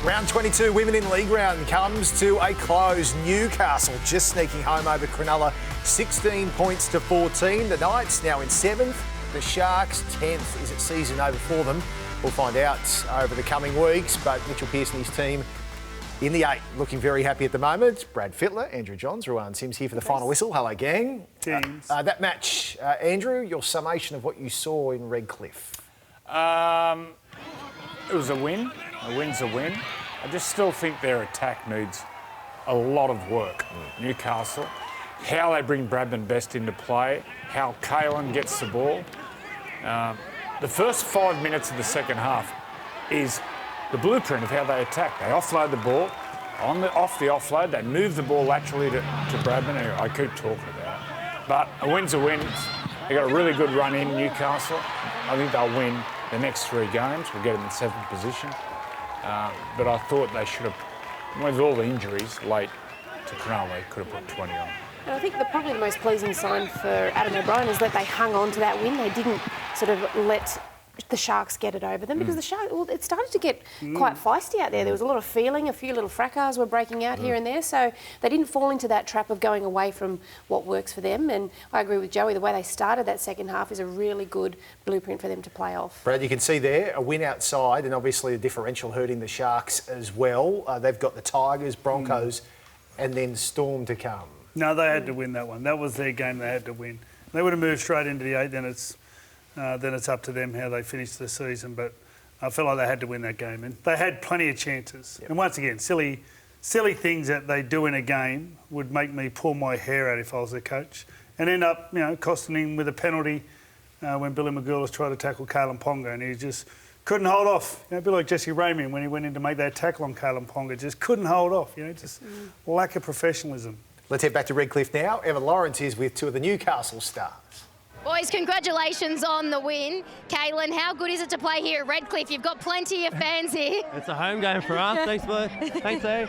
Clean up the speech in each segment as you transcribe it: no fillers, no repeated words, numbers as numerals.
Round 22 Women in League round comes to a close. Newcastle just sneaking home over Cronulla, 16 points to 14. The Knights now in 7th. The Sharks 10th. Is it season over for them? We'll find out over the coming weeks. But Mitchell Pearce and his team in the 8, looking very happy at the moment. Brad Fittler, Andrew Johns, Ruan Sims here for the final whistle. Hello, gang. That match, Andrew, your summation of what you saw in Redcliffe. It was a win. A win's a win. I just still think their attack needs a lot of work. Newcastle, how they bring Bradman Best into play, how Kalen gets the ball. The first 5 minutes of the second half is the blueprint of how they attack. They offload the ball. Off the offload, they move the ball laterally to Bradman. Anyway, I keep talking about it. But a win's a win. They got a really good run in Newcastle. I think they'll win the next 3 games. We'll get them in 7th position. But I thought they should have, with all the injuries late to Cronulla, they could have put 20 on. And I think probably the most pleasing sign for Adam O'Brien is that they hung on to that win. They didn't sort of let the Sharks get it over them because the Sharks, well, it started to get quite feisty out there. There was a lot of feeling, a few little fracas were breaking out here and there, so they didn't fall into that trap of going away from what works for them. And I agree with Joey, the way they started that second half is a really good blueprint for them to play off. Brad, you can see there a win outside and obviously a differential hurting the Sharks as well. They've got the Tigers, Broncos and then Storm to come. No, they had to win that one. That was their game they had to win. They would have moved straight into the 8, then it's up to them how they finish the season. But I felt like they had to win that game. And they had plenty of chances. Yep. And once again, silly things that they do in a game would make me pull my hair out if I was their coach. And end up, costing him with a penalty when Billy McGuinness tried to tackle Kalen Ponga. And he just couldn't hold off. A bit like Jesse Raymond when he went in to make that tackle on Kalen Ponga. Just couldn't hold off. Just lack of professionalism. Let's head back to Redcliffe now. Evan Lawrence is with 2 of the Newcastle stars. Boys, congratulations on the win. Caitlin, how good is it to play here at Redcliffe? You've got plenty of fans here. It's a home game for us. Thanks, bud. Thanks, eh?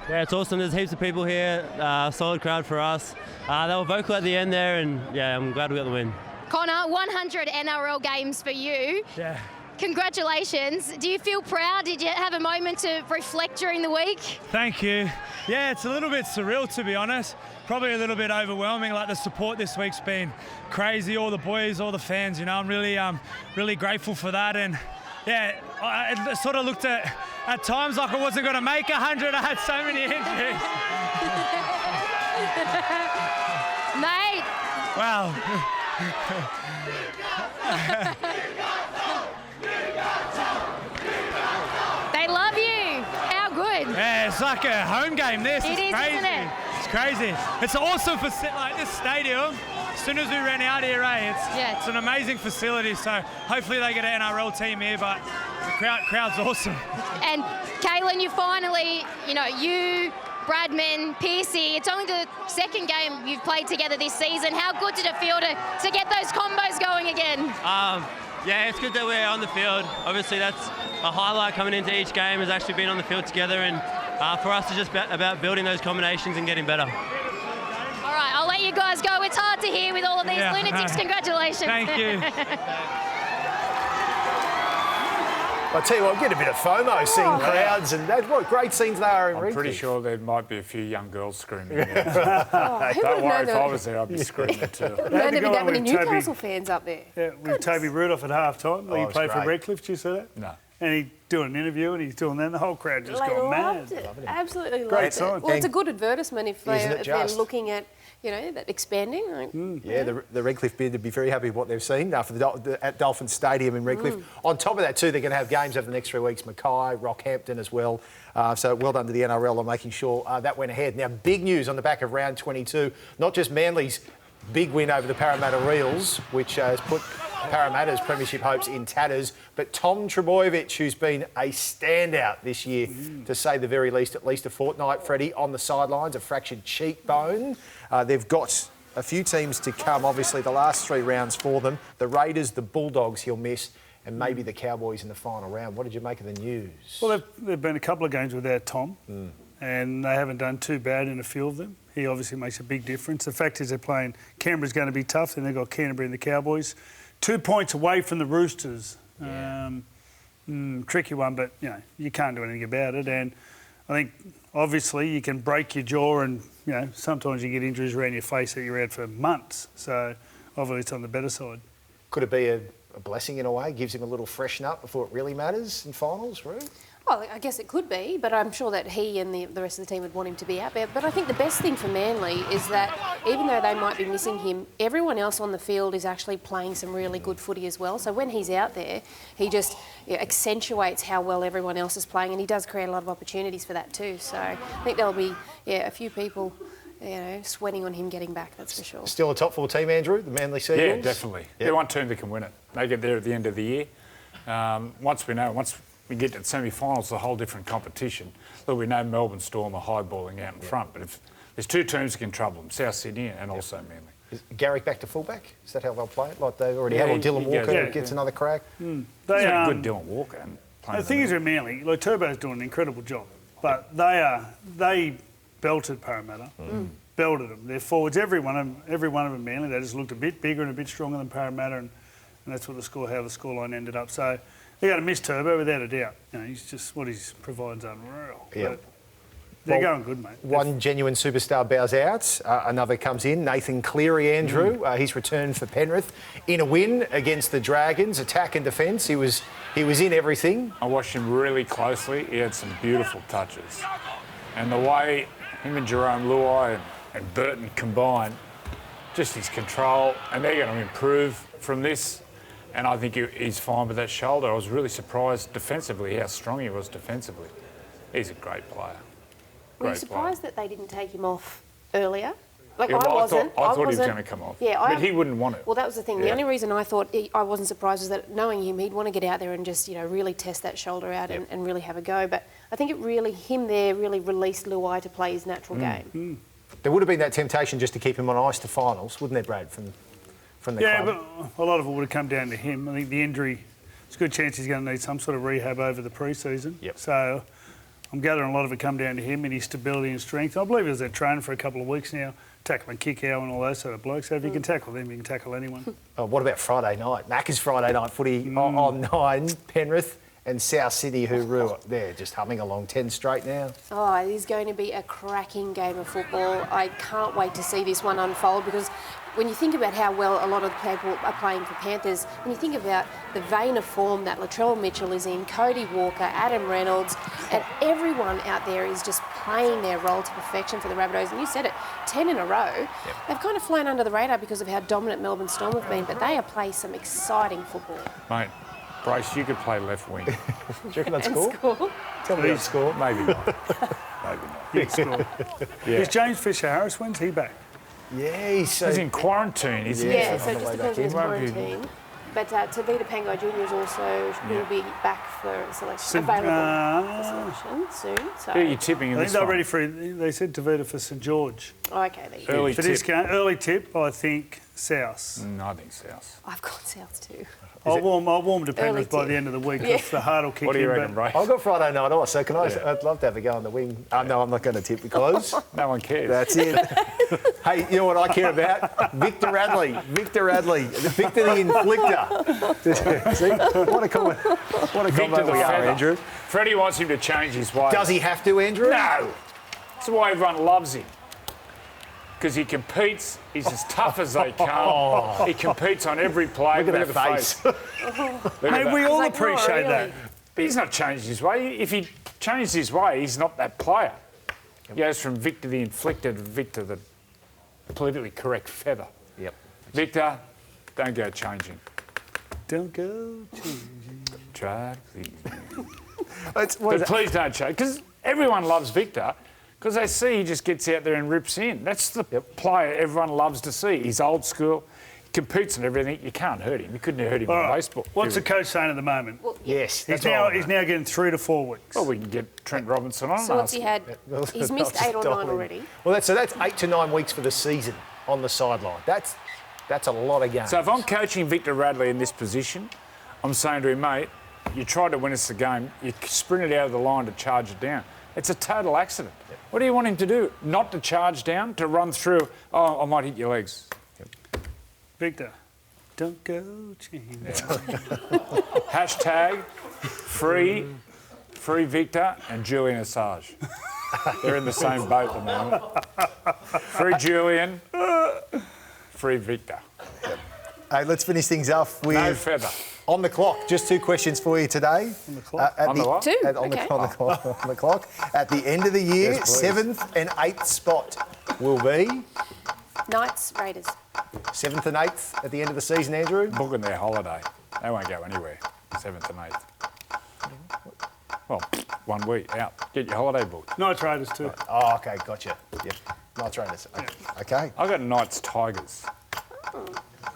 Yeah, it's awesome. There's heaps of people here. Solid crowd for us. They were vocal at the end there, and yeah, I'm glad we got the win. Connor, 100 NRL games for you. Yeah. Congratulations. Do you feel proud? Did you have a moment to reflect during the week? Thank you. Yeah, it's a little bit surreal, to be honest. Probably a little bit overwhelming. Like, the support this week's been crazy. All the boys, all the fans, I'm really grateful for that. And yeah, I sort of looked at times like I wasn't going to make 100. I had so many injuries. Mate. Wow. They love you. How good. Yeah, it's like a home game. This it is, crazy. Isn't it? It's crazy. It's awesome for like this stadium. As soon as we ran out here, it's an amazing facility. So hopefully they get an NRL team here, but the crowd's awesome. And Caitlin, you finally, you, Bradman, Pearcey, it's only the second game you've played together this season. How good did it feel to get those combos going again? Yeah, it's good that we're on the field. Obviously, that's a highlight coming into each game, has actually been on the field together. And for us, it's just about building those combinations and getting better. All right, I'll let you guys go. It's hard to hear with all of these lunatics. Congratulations. Thank you. I tell you what, get a bit of FOMO seeing crowds and that. What great scenes they are in Redcliffe. I'm pretty sure there might be a few young girls screaming. Don't worry, if I was there, I'd be screaming too. There'd be that many Newcastle fans up there. Yeah, with Toby Rudolph at half-time. He played for Redcliffe, did you see that? No. And he's doing an interview and he's doing that, and the whole crowd just gone mad. Absolutely loved Great sign. it. Well, it's a good advertisement if they're looking at, that expanding. Yeah, the Redcliffe bid would be very happy with what they've seen at Dolphin Stadium in Redcliffe. On top of that too, they're going to have games over the next 3 weeks, Mackay, Rockhampton as well. So well done to the NRL on making sure that went ahead. Now, big news on the back of round 22, not just Manly's big win over the Parramatta Reels, which has put Parramatta's premiership hopes in tatters, but Tom Trbojevic, who's been a standout this year, to say the very least, at least a fortnight, Freddie, on the sidelines, a fractured cheekbone. They've got a few teams to come, obviously, the last 3 rounds for them. The Raiders, the Bulldogs he'll miss, and maybe the Cowboys in the final round. What did you make of the news? Well, there've been a couple of games without Tom, and they haven't done too bad in a few of them. He obviously makes a big difference. The fact is they're playing, Canberra's going to be tough, then they've got Canterbury and the Cowboys. 2 points away from the Roosters. tricky one, but you can't do anything about it. And I think obviously you can break your jaw, and sometimes you get injuries around your face that you're out for months. So obviously it's on the better side. Could it be a blessing in a way? Gives him a little freshen up before it really matters in finals, Roo? Well, I guess it could be, but I'm sure that he and the rest of the team would want him to be out there. But I think the best thing for Manly is that even though they might be missing him, everyone else on the field is actually playing some really good footy as well. So when he's out there, he just accentuates how well everyone else is playing, and he does create a lot of opportunities for that too. So I think there'll be a few people sweating on him getting back, that's for sure. Still a top 4 team, Andrew, the Manly Seagulls? Yeah, definitely. Yep. They're one team that can win it. They get there at the end of the year. Once we get to the semi-finals, it's a whole different competition. Look, we know Melbourne Storm are high-balling out in front, but if there's 2 teams that can trouble them, South Sydney and also Manly. Is Garrick back to fullback? Is that how they'll play it? Like they already have, or Dylan Walker gets another crack? He's a good Dylan Walker. The thing is with Manly, like Turbo's doing an incredible job, but they belted Parramatta, belted them. Their forwards, every one of them Manly, they just looked a bit bigger and a bit stronger than Parramatta, and that's what how the scoreline ended up. So they got to miss Turbo without a doubt. He's just what he provides unreal. Yeah. They're going good, mate. One genuine superstar bows out. Another comes in. Nathan Cleary, Andrew. He's returned for Penrith in a win against the Dragons. Attack and defence. He was in everything. I watched him really closely. He had some beautiful touches, and the way him and Jerome Luai and Burton combine, just his control, and they're going to improve from this. And I think he's fine with that shoulder. I was really surprised defensively how strong he was defensively. He's a great player. Were you surprised that they didn't take him off earlier? Like, Yeah, I wasn't. I thought he was going to come off. Yeah, but he wouldn't want it. Well, that was the thing. The only reason I thought I wasn't surprised was that knowing him, he'd want to get out there and just, really test that shoulder out and really have a go. But I think him there really released Luai to play his natural game. There would have been that temptation just to keep him on ice to finals, wouldn't there, Brad, from the club? Yeah, but a lot of it would have come down to him. I think the injury, it's a good chance he's going to need some sort of rehab over the pre-season. Yep. So I'm gathering a lot of it come down to him and his stability and strength. I believe he was at training for a couple of weeks now, tackling kick-out and all those sort of blokes. So if you can tackle them, you can tackle anyone. What about Friday night? Macca's Friday night footy on 9, Penrith and South Sydney, they're just humming along 10 straight now. Oh, it is going to be a cracking game of football. I can't wait to see this one unfold, because when you think about how well a lot of the people are playing for Panthers, when you think about the vein of form that Latrell Mitchell is in, Cody Walker, Adam Reynolds, and everyone out there is just playing their role to perfection for the Rabbitohs. And you said it, 10 in a row. Yep. They've kind of flown under the radar because of how dominant Melbourne Storm have been, but they are playing some exciting football. Mate, Brace, you could play left wing. Do you reckon I'd score? Tell me I'd score. Maybe not. Maybe not. He'd score. Is James Fisher-Harris, when's he back? Yeah, he's in quarantine, isn't he? Yeah, so it just depends on his quarantine. But Tavita Pangai Jr. is also will be back for selection, available for selection soon. So who are you tipping in I this think they're one? ready for. They said Tavita for St George. Oh, okay, there you go. Early For tip. this game, early tip, I think South. I think South. I've got South too. I'll warm to Penrith by tip. the end of the week because the heart will kick in. What do you reckon, but Brace? I've got Friday night off, so I'd love to have a go on the wing. No, I'm not going to tip because No one cares. that's it. Hey, you know what I care about? Victor Radley. Victor the Inflictor. See, what a comment Victor the we are, Feather. Andrew. Freddie wants him to change his way. Does he have to, Andrew? No. That's why everyone loves him. Because he competes, he's as tough as they come. He competes on every play. Look at that face. Look at Hey, that. we all like, appreciate not that. really. But he's not changed his way. If he changed his way, he's not that player. He goes from Victor the Inflictor to Victor the politically correct feather. Yep. Victor, don't go changing. Don't go changing. Try, please. What But is that? please don't change. Because everyone loves Victor. Because they see he just gets out there and rips in. That's the player everyone loves to see. He's old school, competes and everything. You can't hurt him. You couldn't hurt him All in right. baseball. What's the coach saying at the moment? Yes, that's He's now getting 3 to 4 weeks. Well, we can get Trent Robinson on. So what's he had? He's missed 8 or 9 already. Well, that's 8 to 9 weeks for the season on the sideline. That's a lot of games. So if I'm coaching Victor Radley in this position, I'm saying to him, mate, you tried to win us the game. You sprinted out of the line to charge it down. It's a total accident. Yep. What do you want him to do? Not to charge down, to run through, I might hit your legs. Victor, Don't go change. Hashtag free Victor and Julian Assange. They're in the same boat at the moment. Free Julian, free Victor. Hey, let's finish things off with... No feather. On the clock, just 2 questions for you today. On the clock? On the what? Two? On the clock. At the end of the year, Yes, please. 7th and 8th spot will be... Knights, Raiders. 7th and 8th at the end of the season, Andrew. Booking their holiday. They won't go anywhere. 7th and 8th. Well, 1 week out. Get your holiday booked. Knights Raiders too. Oh, okay, gotcha. Yep. Knights Raiders. Okay. I got Knights Tigers.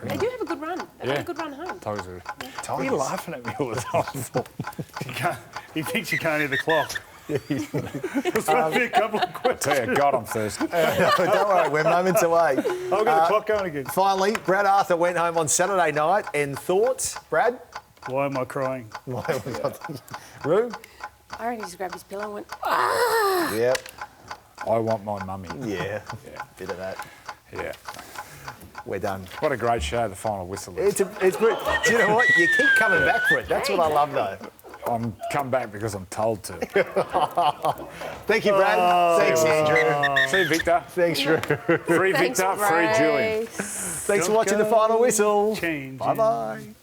They do have a good run. They've had a good run home. Tigers are... Tigers. What are you laughing at me all the time? He thinks you can't hear the clock. There's supposed to be a couple of questions. Tell you, God, I'm thirsty. Don't worry, we're moments away. I've got the clock going again. Finally, Brad Arthur went home on Saturday night and thoughts, Brad? Why am I crying? Roo? I reckon he just grabbed his pillow and went, Yep. I want my mummy. Yeah. Bit of that. Yeah. We're done. What a great show, the final whistle is. It's good. Do you know what? You keep coming back for it. That's what I love, though. I'm come back because I'm told to. Thank you, Brad. Thanks, Andrew. See you, Victor. Thanks, Roo. Free Victor, free Julian. Thanks for watching the final whistle. Change. Bye-bye.